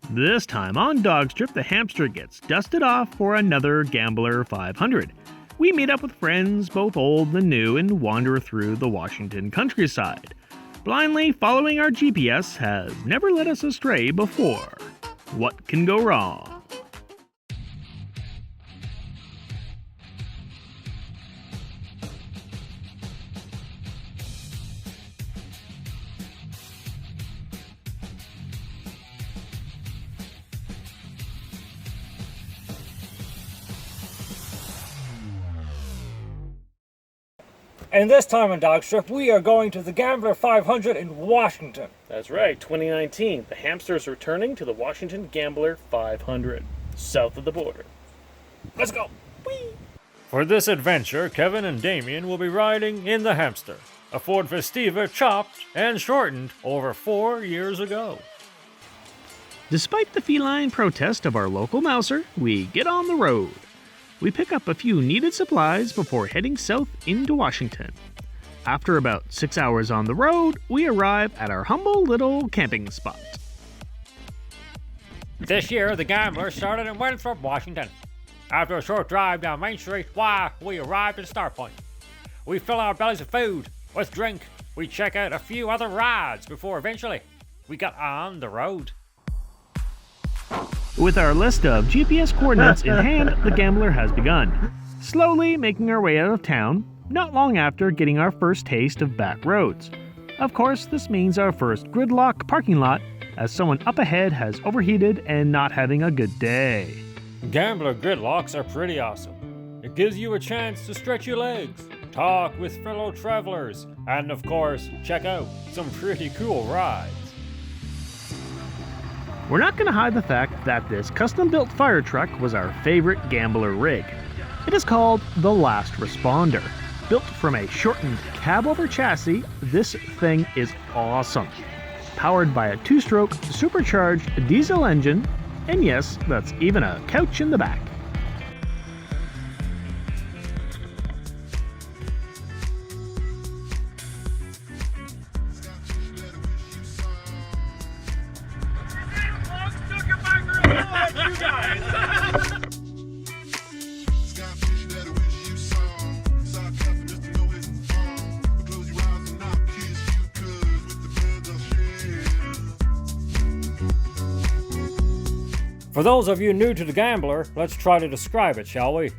This time on DawgStrip, the hamster gets dusted off for another Gambler 500. We meet up with friends, both old and new, and wander through the Washington countryside. Blindly following our GPS has never led us astray before. What can go wrong? And this time on DawgStrip, we are going to the Gambler 500 in Washington. That's right, 2019. The hamster's returning to the Washington Gambler 500, south of the border. Let's go! Whee! For this adventure, Kevin and Damien will be riding in the hamster, a Ford Festiva chopped and shortened over 4 years ago. Despite the feline protest of our local mouser, we get on the road. We pick up a few needed supplies before heading south into Washington. After about 6 hours on the road, we arrive at our humble little camping spot. This year, the Gambler started in Winthrop, Washington. After a short drive down Main Street, we arrived at Start Point. We fill our bellies with food, with drink. We check out a few other rides before eventually we got on the road. With our list of GPS coordinates in hand, the Gambler has begun. Slowly making our way out of town, not long after getting our first taste of back roads. Of course, this means our first gridlock parking lot, as someone up ahead has overheated and not having a good day. Gambler gridlocks are pretty awesome. It gives you a chance to stretch your legs, talk with fellow travelers, and of course, check out some pretty cool rides. We're not going to hide the fact that this custom-built fire truck was our favorite Gambler rig. It is called the Last Responder. Built from a shortened cab-over chassis, this thing is awesome. Powered by a 2-stroke supercharged diesel engine, and yes, that's even a couch in the back. For those of you new to the Gambler, let's try to describe it, shall we?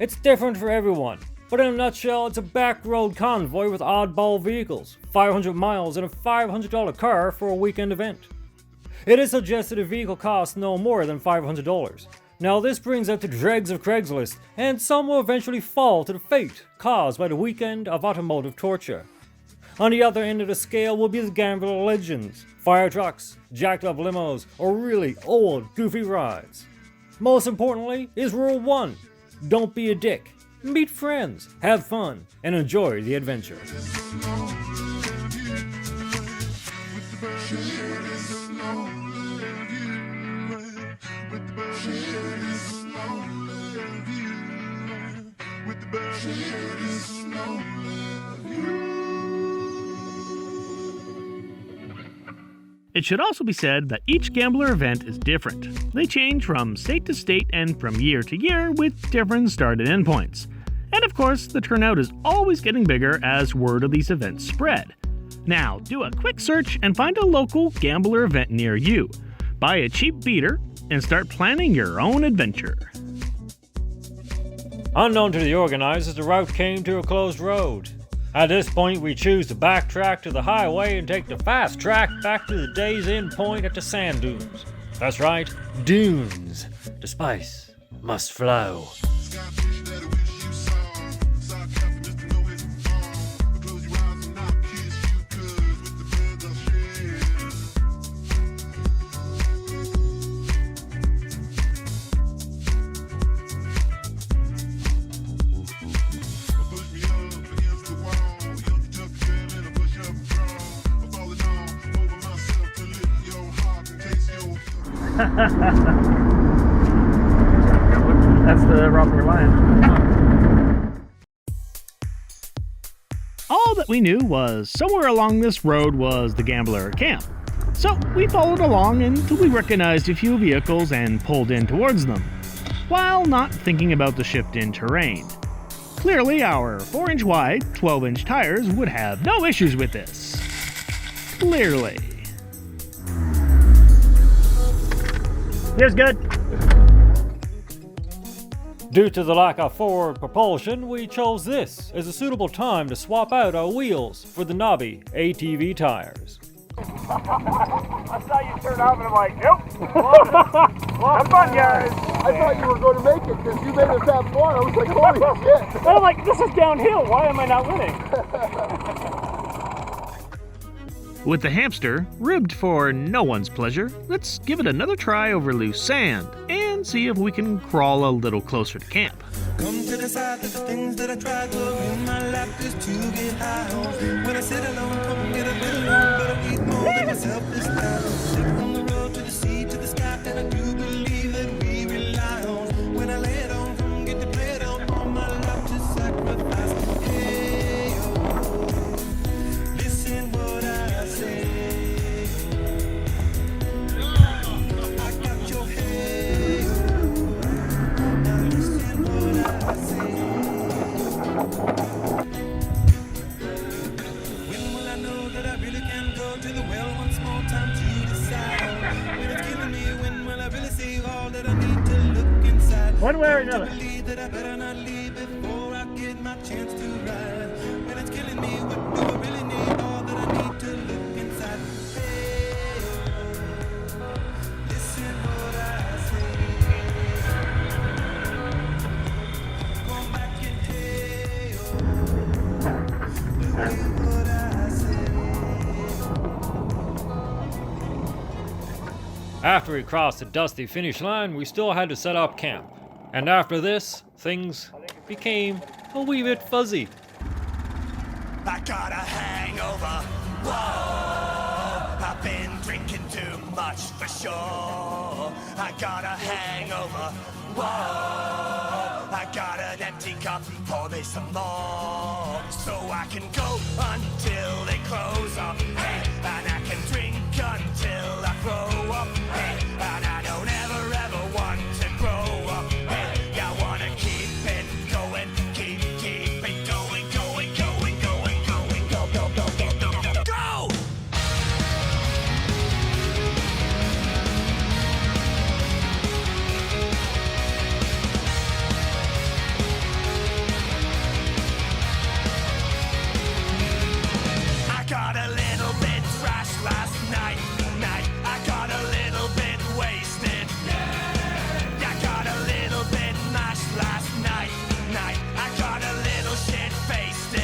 It's different for everyone, but in a nutshell, it's a back road convoy with oddball vehicles, 500 miles, and a $500 car for a weekend event. It is suggested a vehicle costs no more than $500. Now this brings up the dregs of Craigslist, and some will eventually fall to the fate caused by the weekend of automotive torture. On the other end of the scale will be the Gambler legends, fire trucks, jacked up limos, or really old, goofy rides. Most importantly is Rule 1. Don't be a dick. Meet friends, have fun, and enjoy the adventure. It should also be said that each Gambler event is different. They change from state to state and from year to year with different start and end points. And of course, the turnout is always getting bigger as word of these events spread. Now, do a quick search and find a local Gambler event near you. Buy a cheap beater and start planning your own adventure. Unknown to the organizers, the route came to a closed road. At this point, we choose to backtrack to the highway and take the fast track back to the day's end point at the sand dunes. That's right, dunes. The spice must flow. That's the Rottweiler Lion. All that we knew was somewhere along this road was the Gambler camp. So we followed along until we recognized a few vehicles and pulled in towards them, while not thinking about the shift in terrain. Clearly, our 4-inch wide, 12-inch tires would have no issues with this. Clearly. Here's good. Due to the lack of forward propulsion, we chose this as a suitable time to swap out our wheels for the knobby ATV tires. I saw you turn off and I'm like, yep. Have fun, guys. I thought you were going to make it because you made us have fun. I was like, holy shit. And I'm like, this is downhill. Why am I not winning? With the hamster ribbed for no one's pleasure, let's give it another try over loose sand and see if we can crawl a little closer to camp. Come to the side that the things that I tried to in my lap just to get high on. When I sit alone, come get a little alone, but I need more than myself this time. From the road to the sea to the sky, and I do believe that we rely on. When I lay it on, come get to play it on my lap to sacrifice. Hey, oh, listen what I say. I got your hey, oh, now listen what I say. When will I know that I really can go to the well once more time to decide? When it's killing me, when will I really see all that I need to look inside? One way or another. Believe that I better not leave before I get my chance to ride. When it's killing me, what do I really need? All that I need to look inside. Hey, oh, listen what I say. Go back and hey, oh, look at what I say. After we crossed the dusty finish line, we still had to set up camp. And after this, things became a wee bit fuzzy. I got a hangover. Whoa, I've been drinking too much for sure. I got a hangover. Whoa, I got an empty cup. Pour me some more, so I can go until they close up. Hey, and I can drink until I throw up. Hey, and I don't ever want to grow up. Hey, I wanna keep it going, keep it going, going, going, going, going, go, go, go, go, go, go, go! I got a little bit trashed last night. I got a little bit wasted. I got a little bit mashed last night. I got a little shit-faced.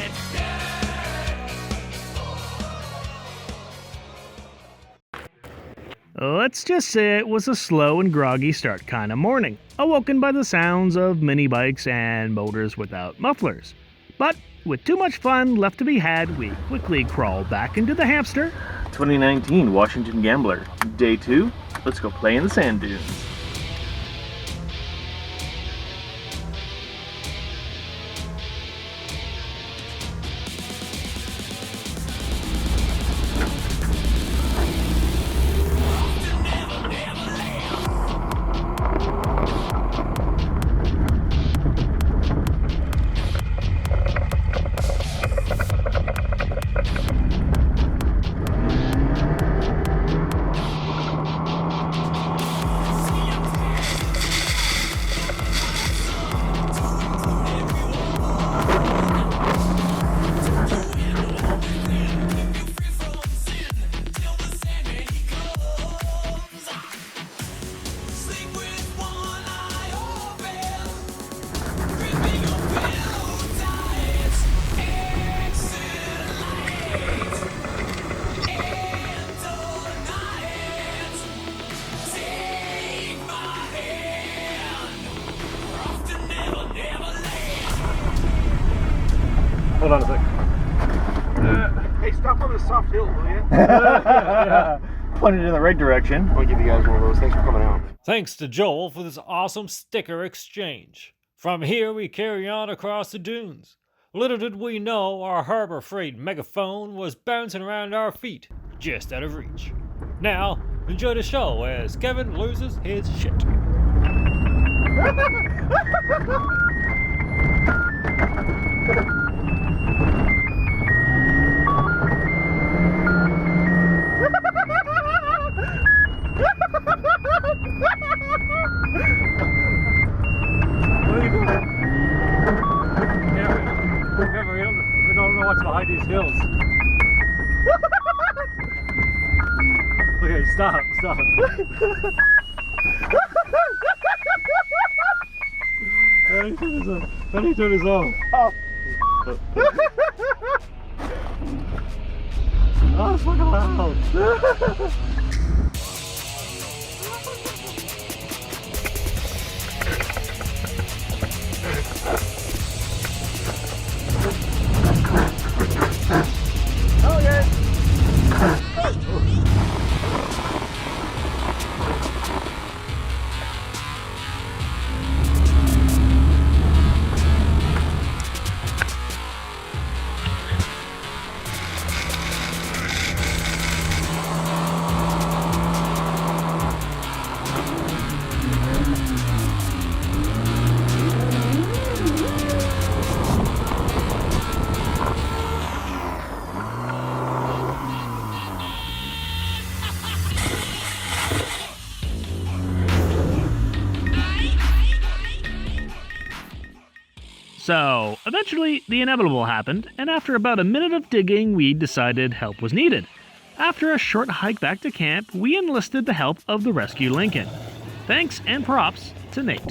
Let's just say it was a slow and groggy start kind of morning, awoken by the sounds of mini bikes and motors without mufflers. But with too much fun left to be had, we quickly crawled back into the hamster. 2019 Washington Gambler. Day 2. Let's go play in the sand dunes. Hold on a sec. Hey, stop on the soft hill, will you? Pointed in the right direction. I'll give you guys one of those. Thanks for coming out. Thanks to Joel for this awesome sticker exchange. From here, we carry on across the dunes. Little did we know our Harbor Freight megaphone was bouncing around our feet, just out of reach. Now, enjoy the show as Kevin loses his shit. What are you doing? Kevin, we don't know what's behind these hills. Okay, stop. Let me turn this off. Oh, it's fucking loud. So, eventually, the inevitable happened, and after about a minute of digging, we decided help was needed. After a short hike back to camp, we enlisted the help of the rescue Lincoln. Thanks and props to Nate.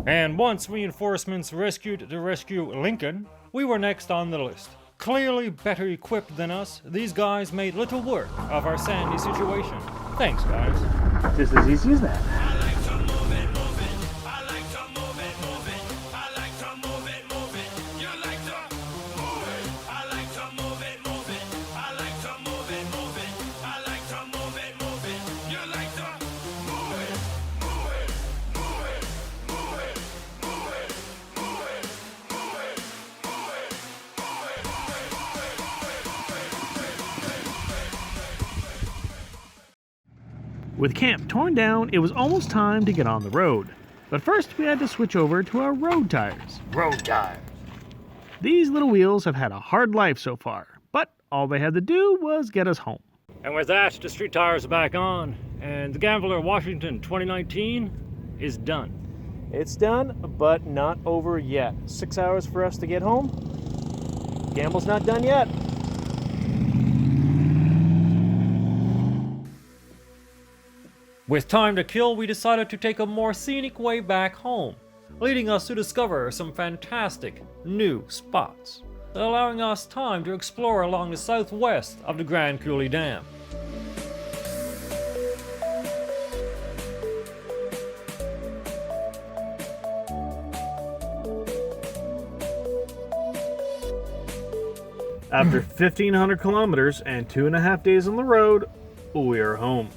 And once reinforcements rescued the rescue Lincoln, we were next on the list. Clearly better equipped than us, these guys made little work of our sandy situation. Thanks, guys. Just as easy as that. With camp torn down, it was almost time to get on the road. But first, we had to switch over to our road tires. Road tires. These little wheels have had a hard life so far, but all they had to do was get us home. And with that, the street tires are back on, and the Gambler Washington 2019 is done. It's done, but not over yet. 6 hours for us to get home. Gamble's not done yet. With time to kill, we decided to take a more scenic way back home, leading us to discover some fantastic new spots, allowing us time to explore along the southwest of the Grand Coulee Dam. After 1,500 kilometers and 2.5 days on the road, we are home.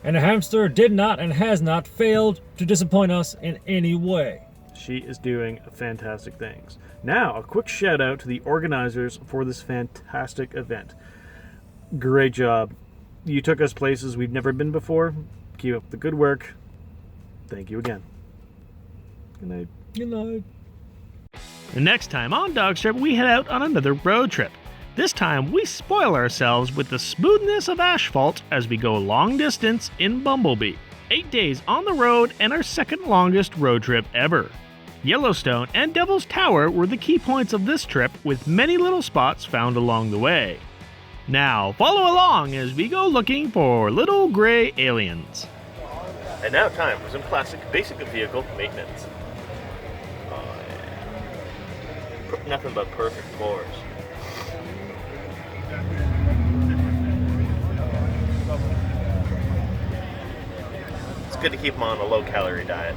And the hamster did not and has not failed to disappoint us in any way. She is doing fantastic things. Now, a quick shout out to the organizers for this fantastic event. Great job. You took us places we've never been before. Keep up the good work. Thank you again. Good night. Good night. The next time on DawgStrip, we head out on another road trip. This time, we spoil ourselves with the smoothness of asphalt as we go long distance in Bumblebee. 8 days on the road and our second longest road trip ever. Yellowstone and Devil's Tower were the key points of this trip, with many little spots found along the way. Now, follow along as we go looking for little gray aliens. And now time for some classic basic vehicle maintenance. Oh yeah. Nothing but perfect floors. It's good to keep them on a low-calorie diet.